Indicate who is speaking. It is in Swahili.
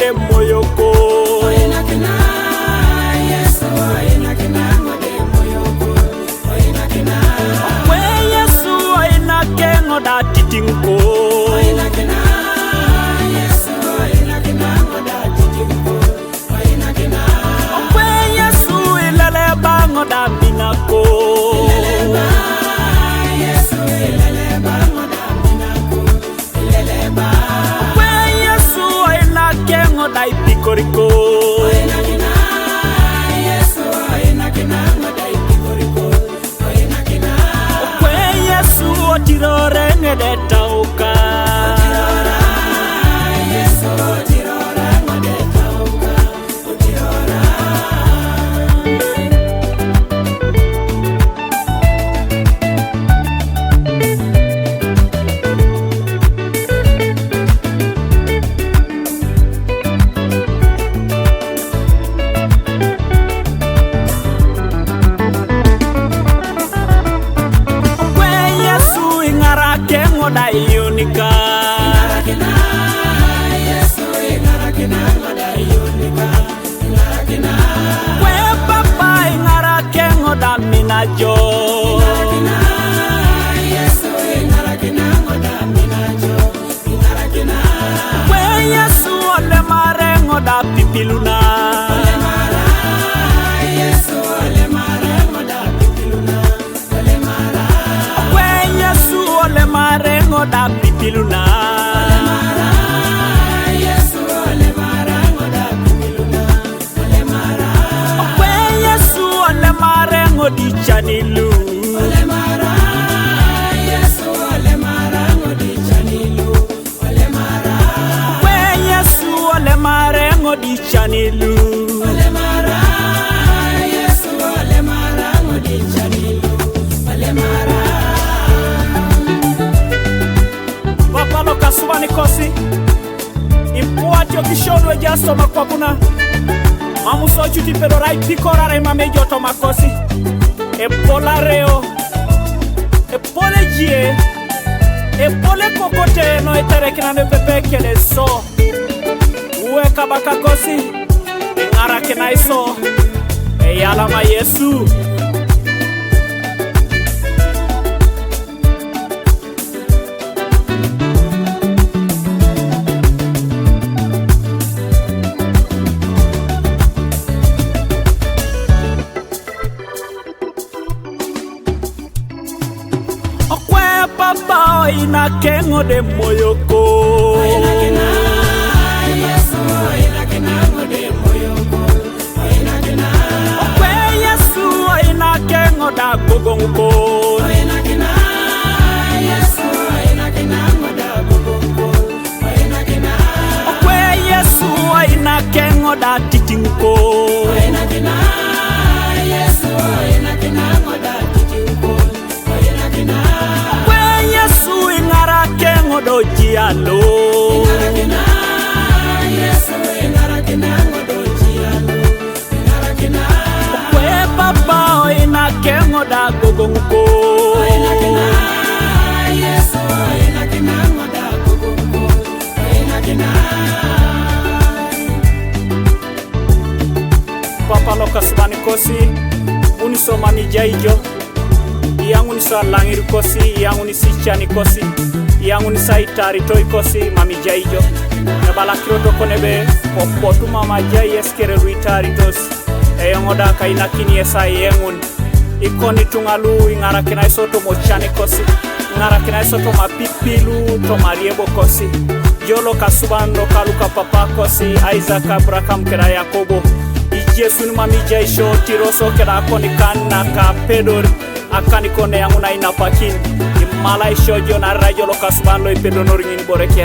Speaker 1: de moyoko.
Speaker 2: Yesu ina kinango de moyoko. Ina kinango.
Speaker 1: We Yesu ina kengo da titinko.
Speaker 2: Ina kinango. Yesu ina kinango da titinko. Ina kinango.
Speaker 1: We Yesu ilele bango da minako.
Speaker 2: Yesu ilele bango da minako. Ilele ba.
Speaker 1: We Yesu ina kengo da ipikoriko.
Speaker 2: Ina kinango. Yesu ina kinango da ipikoriko. Ina kinango.
Speaker 1: We Yesu otirore ngede tauka.
Speaker 2: Yesu otirore ngede tauka. Otirora.
Speaker 1: We Yesu ingara kengo da ionika. We papa ingara kengo da minajo. We Yesu ole marengo da pipiluna. We Yesu ole marengo da pipiluna. We Yesu ole marengo di chanilu. We Yesu ole marengo di chanilu. Papa lo kasubani kosi. Impuati okishono e jasto makwabuna. Mamu soju ti pero rai pikora rai mame joto makosi. E pola reo. E pole jie. E pole kokote no etere kinane pepe kele so. Uwe kabaka kosi. E ngara kenai so. E yala ma Yesu. Okwe papa ina kengo de moyoko. Okwe Yesu ina kengo da gogongo. Okwe Yesu ina kengo da titinko. We Yesu ingara kengo do jialo. We papa ina kengo da gogongo. Papa lo kasubani kosi. Unisoma ni jaijo. Yangu ni sa langir kosi, yangu ni si chani kosi, yangu ni sa itari toy kosi, mami jaijo. Nabala kiroto konebe, opotu mama jai eskere ruitari tos. Yongoda kaina kini esa yengun. Ikoni tungalu ingara kenai soto mochani kosi. Ingara kenai soto mapipilu to mariebo kosi. Jolo kasubando kaluka papa kosi, Isaac Abraham kera Yakobo. Yesu ni mami jaisho tiroso kera koni kana ka pedor. Akani kone yangu na inapakin. Imala isho jona rajo lo kasubando ipedo noringini boreke.